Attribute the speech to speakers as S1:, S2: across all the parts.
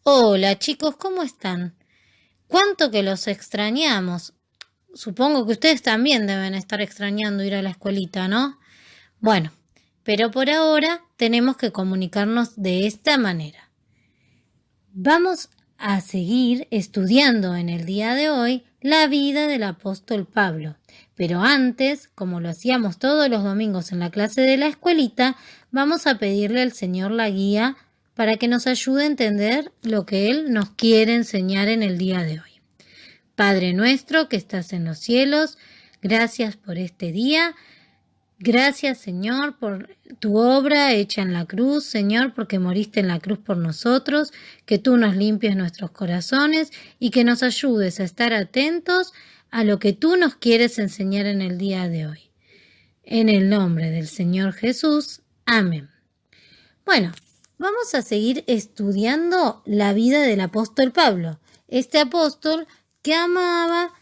S1: Hola chicos, ¿cómo están? ¿Cuánto que los extrañamos? Supongo que ustedes también deben estar extrañando ir a la escuelita, ¿no? Bueno, pero por ahora tenemos que comunicarnos de esta manera. Vamos a seguir estudiando en el día de hoy la vida del apóstol Pablo. Pero antes, como lo hacíamos todos los domingos en la clase de la escuelita, vamos a pedirle al Señor la guía para que nos ayude a entender lo que Él nos quiere enseñar en el día de hoy. Padre nuestro que estás en los cielos, gracias por este día. Gracias, Señor, por tu obra hecha en la cruz, Señor, porque moriste en la cruz por nosotros, que tú nos limpies nuestros corazones y que nos ayudes a estar atentos a lo que tú nos quieres enseñar en el día de hoy. En el nombre del Señor Jesús. Amén. Bueno, vamos a seguir estudiando la vida del apóstol Pablo, este apóstol que amaba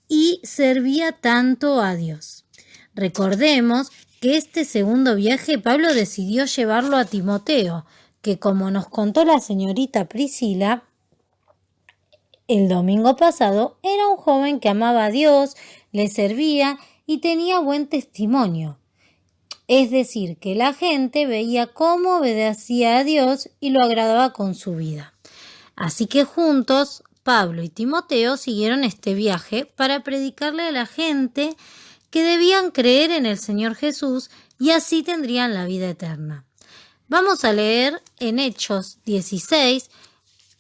S1: y servía tanto a Dios. Recordemos que este segundo viaje Pablo decidió llevarlo a Timoteo, que como nos contó la señorita Priscila el domingo pasado, era un joven que amaba a Dios, le servía y tenía buen testimonio. Es decir, que la gente veía cómo obedecía a Dios y lo agradaba con su vida. Así que juntos, Pablo y Timoteo siguieron este viaje para predicarle a la gente que debían creer en el Señor Jesús y así tendrían la vida eterna. Vamos a leer en Hechos 16,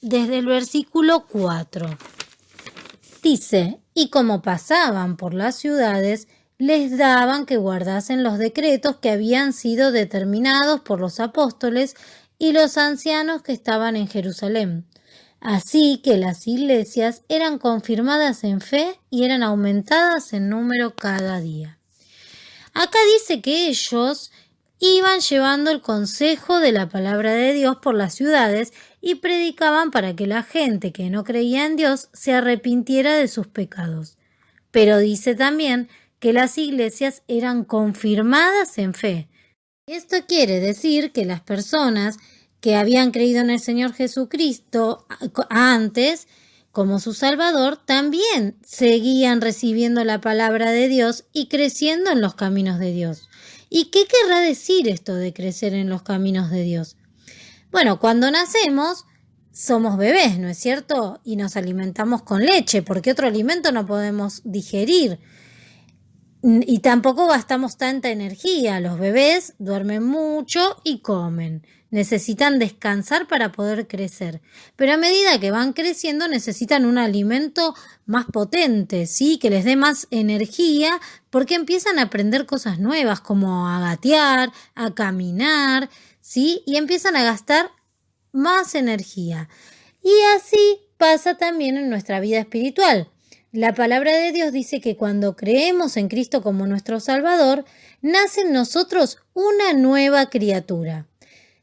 S1: desde el versículo 4. Dice, y como pasaban por las ciudades, les daban que guardasen los decretos que habían sido determinados por los apóstoles y los ancianos que estaban en Jerusalén. Así que las iglesias eran confirmadas en fe y eran aumentadas en número cada día. Acá dice que ellos iban llevando el consejo de la palabra de Dios por las ciudades y predicaban para que la gente que no creía en Dios se arrepintiera de sus pecados. Pero dice también que las iglesias eran confirmadas en fe. Esto quiere decir que las personas que habían creído en el Señor Jesucristo antes, como su Salvador, también seguían recibiendo la palabra de Dios y creciendo en los caminos de Dios. ¿Y qué querrá decir esto de crecer en los caminos de Dios? Bueno, cuando nacemos somos bebés, ¿no es cierto? Y nos alimentamos con leche, porque otro alimento no podemos digerir. Y tampoco gastamos tanta energía. Los bebés duermen mucho y comen. Necesitan descansar para poder crecer. Pero a medida que van creciendo necesitan un alimento más potente, ¿sí? Que les dé más energía porque empiezan a aprender cosas nuevas como a gatear, a caminar, ¿sí? Y empiezan a gastar más energía. Y así pasa también en nuestra vida espiritual. La palabra de Dios dice que cuando creemos en Cristo como nuestro Salvador, nace en nosotros una nueva criatura.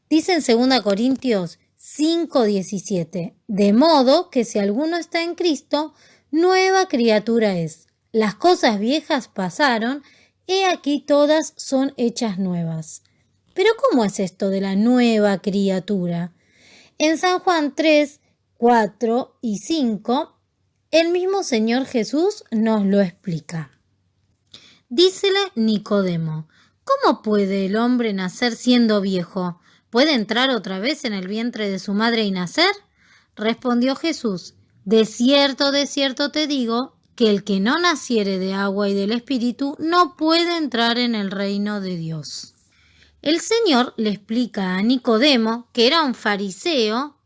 S1: Dice en 2 Corintios 5:17, de modo que si alguno está en Cristo, nueva criatura es. Las cosas viejas pasaron, he aquí todas son hechas nuevas. Pero ¿cómo es esto de la nueva criatura? En San Juan 3, 4 y 5, el mismo Señor Jesús nos lo explica. Dícele Nicodemo, ¿cómo puede el hombre nacer siendo viejo? ¿Puede entrar otra vez en el vientre de su madre y nacer? Respondió Jesús, de cierto te digo, que el que no naciere de agua y del Espíritu no puede entrar en el reino de Dios. El Señor le explica a Nicodemo, que era un fariseo,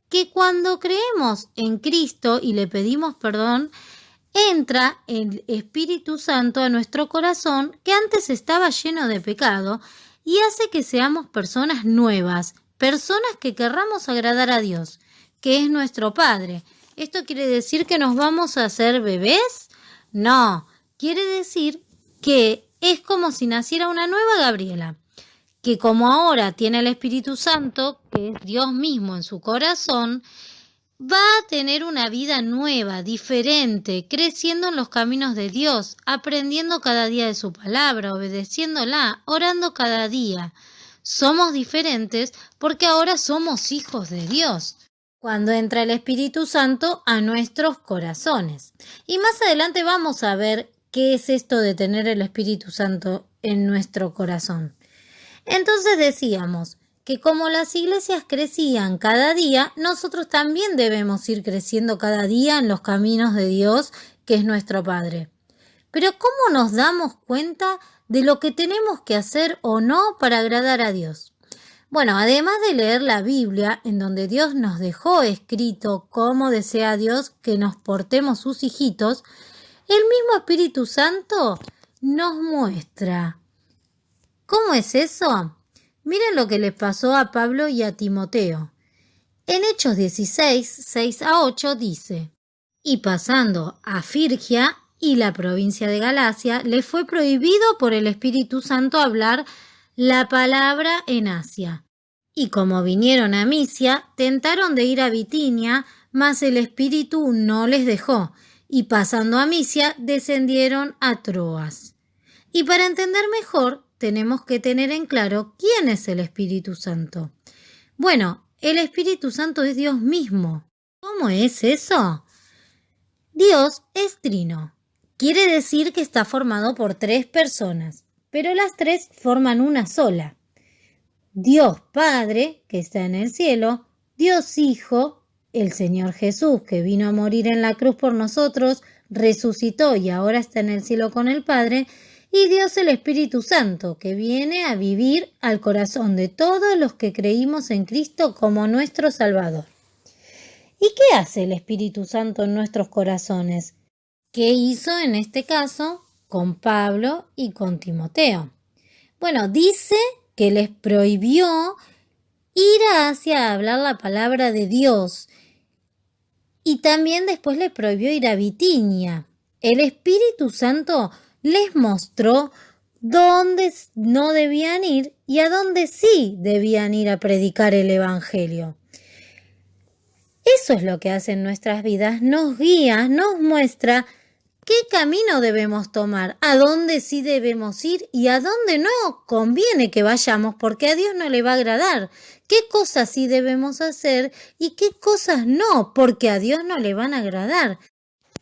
S1: que cuando creemos en Cristo y le pedimos perdón, entra el Espíritu Santo a nuestro corazón que antes estaba lleno de pecado y hace que seamos personas nuevas, personas que querramos agradar a Dios, que es nuestro Padre. ¿Esto quiere decir que nos vamos a hacer bebés? No, quiere decir que es como si naciera una nueva Gabriela, que como ahora tiene el Espíritu Santo, que es Dios mismo en su corazón, va a tener una vida nueva, diferente, creciendo en los caminos de Dios, aprendiendo cada día de su palabra, obedeciéndola, orando cada día. Somos diferentes porque ahora somos hijos de Dios. cuando entra el Espíritu Santo a nuestros corazones. Y más adelante vamos a ver qué es esto de tener el Espíritu Santo en nuestro corazón. Entonces decíamos que como las iglesias crecían cada día, nosotros también debemos ir creciendo cada día en los caminos de Dios, que es nuestro Padre. Pero ¿cómo nos damos cuenta de lo que tenemos que hacer o no para agradar a Dios? Bueno, además de leer la Biblia, en donde Dios nos dejó escrito cómo desea Dios que nos portemos sus hijitos, el mismo Espíritu Santo nos muestra. ¿Cómo es eso? Miren lo que les pasó a Pablo y a Timoteo. En Hechos 16, 6 a 8 dice: y pasando a Firgia y la provincia de Galacia, les fue prohibido por el Espíritu Santo hablar la palabra en Asia. Y como vinieron a Misia, tentaron de ir a Bitinia, mas el Espíritu no les dejó, y pasando a Misia, descendieron a Troas. Y para entender mejor, tenemos que tener en claro quién es el Espíritu Santo. Bueno, el Espíritu Santo es Dios mismo. ¿Cómo es eso? Dios es trino. Quiere decir que está formado por 3 personas, pero las 3 forman una sola. Dios Padre, que está en el cielo, Dios Hijo, el Señor Jesús, que vino a morir en la cruz por nosotros, resucitó y ahora está en el cielo con el Padre, y Dios el Espíritu Santo, que viene a vivir al corazón de todos los que creímos en Cristo como nuestro Salvador. ¿Y qué hace el Espíritu Santo en nuestros corazones? ¿Qué hizo en este caso con Pablo y con Timoteo? Bueno, dice que les prohibió ir a Asia a hablar la palabra de Dios y también después les prohibió ir a Bitinia. El Espíritu Santo les mostró dónde no debían ir y a dónde sí debían ir a predicar el Evangelio. Eso es lo que hace en nuestras vidas, nos guía, nos muestra qué camino debemos tomar, a dónde sí debemos ir y a dónde no conviene que vayamos porque a Dios no le va a agradar, qué cosas sí debemos hacer y qué cosas no porque a Dios no le van a agradar.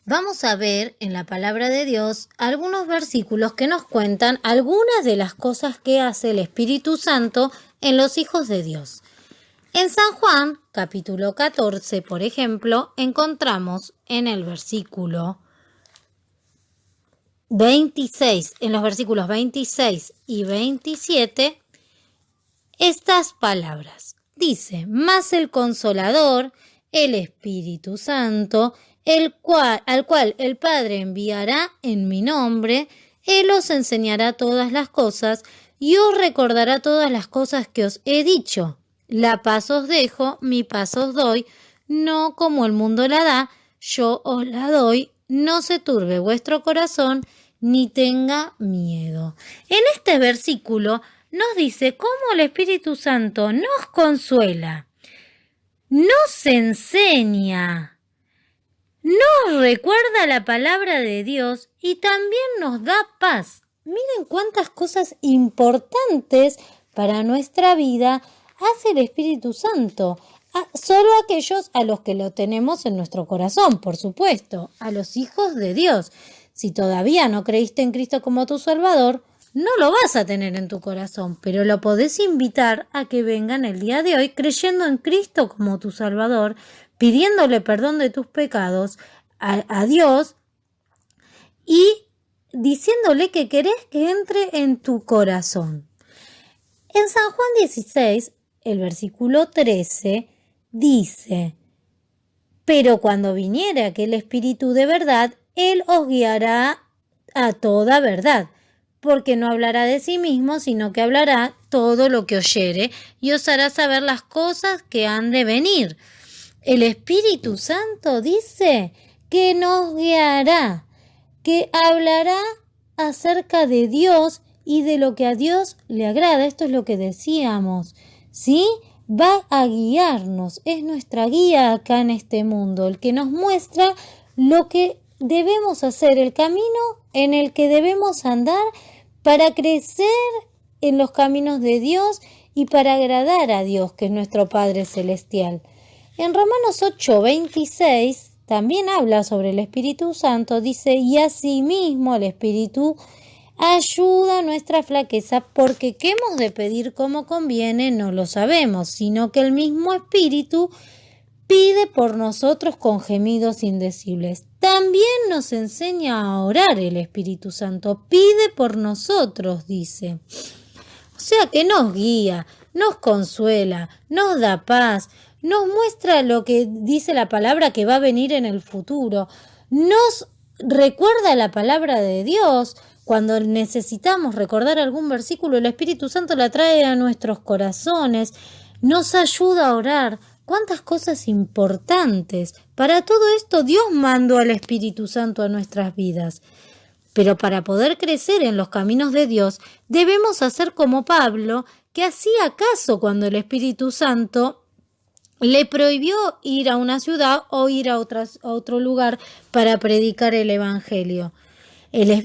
S1: Vamos a ver en la palabra de Dios algunos versículos que nos cuentan algunas de las cosas que hace el Espíritu Santo en los hijos de Dios. En San Juan, capítulo 14, por ejemplo, encontramos en el versículo 26, en los versículos 26 y 27, estas palabras. Dice: mas el Consolador, el Espíritu Santo, al cual el Padre enviará en mi nombre, Él os enseñará todas las cosas y os recordará todas las cosas que os he dicho. La paz os dejo, mi paz os doy, no como el mundo la da, yo os la doy, no se turbe vuestro corazón, ni tenga miedo. En este versículo nos dice cómo el Espíritu Santo nos consuela, nos enseña, nos recuerda la palabra de Dios y también nos da paz. Miren cuántas cosas importantes para nuestra vida hace el Espíritu Santo. Solo aquellos a los que lo tenemos en nuestro corazón, por supuesto, a los hijos de Dios. Si todavía no creíste en Cristo como tu Salvador, no lo vas a tener en tu corazón, pero lo podés invitar a que vengan el día de hoy creyendo en Cristo como tu Salvador, pidiéndole perdón de tus pecados a Dios y diciéndole que querés que entre en tu corazón. En San Juan 16, el versículo 13, dice: pero cuando viniere aquel Espíritu de verdad, Él os guiará a toda verdad, porque no hablará de sí mismo, sino que hablará todo lo que oyere y os hará saber las cosas que han de venir. El Espíritu Santo dice que nos guiará, que hablará acerca de Dios y de lo que a Dios le agrada. Esto es lo que decíamos, ¿sí? Va a guiarnos, es nuestra guía acá en este mundo, el que nos muestra lo que debemos hacer, el camino en el que debemos andar para crecer en los caminos de Dios y para agradar a Dios, que es nuestro Padre Celestial. En Romanos 8:26 también habla sobre el Espíritu Santo, dice, y asimismo el Espíritu ayuda a nuestra flaqueza, porque qué hemos de pedir como conviene no lo sabemos, sino que el mismo Espíritu pide por nosotros con gemidos indecibles. También nos enseña a orar el Espíritu Santo, pide por nosotros, dice. O sea que nos guía, nos consuela, nos da paz, nos muestra lo que dice la palabra que va a venir en el futuro, nos recuerda la palabra de Dios. Cuando necesitamos recordar algún versículo, el Espíritu Santo la trae a nuestros corazones, nos ayuda a orar. ¿Cuántas cosas importantes? Para todo esto Dios mandó al Espíritu Santo a nuestras vidas. Pero para poder crecer en los caminos de Dios, debemos hacer como Pablo, que hacía caso cuando el Espíritu Santo le prohibió ir a una ciudad o ir a otro lugar para predicar el Evangelio.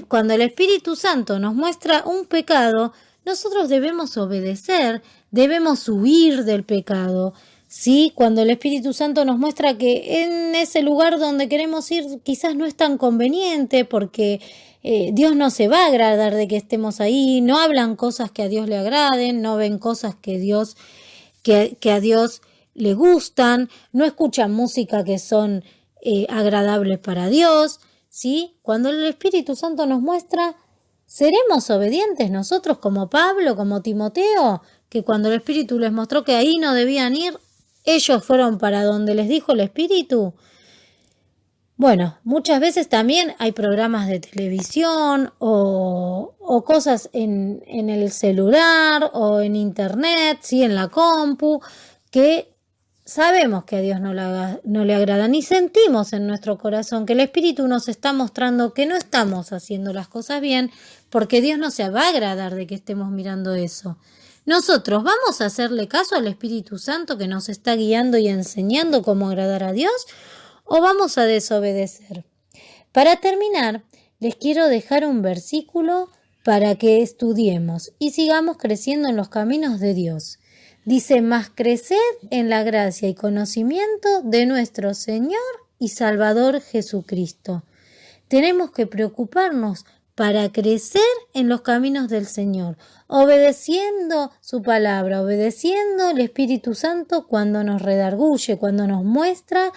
S1: Cuando el Espíritu Santo nos muestra un pecado, nosotros debemos obedecer, debemos huir del pecado. ¿Sí? Cuando el Espíritu Santo nos muestra que en ese lugar donde queremos ir quizás no es tan conveniente porque Dios no se va a agradar de que estemos ahí, no hablan cosas que a Dios le agraden, no ven cosas que a Dios le gustan, no escuchan música que son agradables para Dios, ¿sí? Cuando el Espíritu Santo nos muestra, ¿seremos obedientes nosotros como Pablo, como Timoteo? Que cuando el Espíritu les mostró que ahí no debían ir, ellos fueron para donde les dijo el Espíritu. Bueno, muchas veces también hay programas de televisión o cosas en el celular o en internet, ¿sí? En la compu, que sabemos que a Dios no le agradan y sentimos en nuestro corazón que el Espíritu nos está mostrando que no estamos haciendo las cosas bien porque Dios no se va a agradar de que estemos mirando eso. ¿Nosotros vamos a hacerle caso al Espíritu Santo que nos está guiando y enseñando cómo agradar a Dios o vamos a desobedecer? Para terminar, les quiero dejar un versículo para que estudiemos y sigamos creciendo en los caminos de Dios. Dice, mas creced en la gracia y conocimiento de nuestro Señor y Salvador Jesucristo. Tenemos que preocuparnos para crecer en los caminos del Señor, obedeciendo su palabra, obedeciendo el Espíritu Santo cuando nos redarguye, cuando nos muestra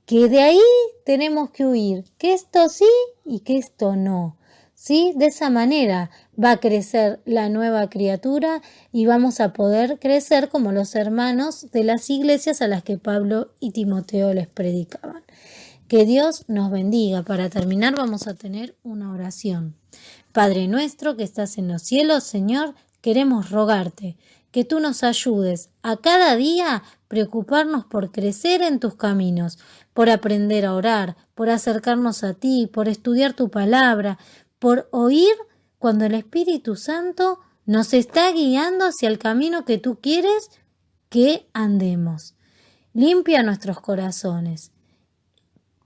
S1: que de ahí tenemos que huir, que esto sí y que esto no. ¿Sí? De esa manera va a crecer la nueva criatura y vamos a poder crecer como los hermanos de las iglesias a las que Pablo y Timoteo les predicaban. Que Dios nos bendiga. Para terminar vamos a tener una oración. Padre nuestro que estás en los cielos, Señor, queremos rogarte que tú nos ayudes a cada día preocuparnos por crecer en tus caminos, por aprender a orar, por acercarnos a ti, por estudiar tu palabra, por oír cuando el Espíritu Santo nos está guiando hacia el camino que tú quieres que andemos. Limpia nuestros corazones.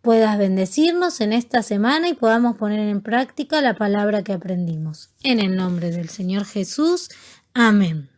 S1: Puedas bendecirnos en esta semana y podamos poner en práctica la palabra que aprendimos. En el nombre del Señor Jesús. Amén.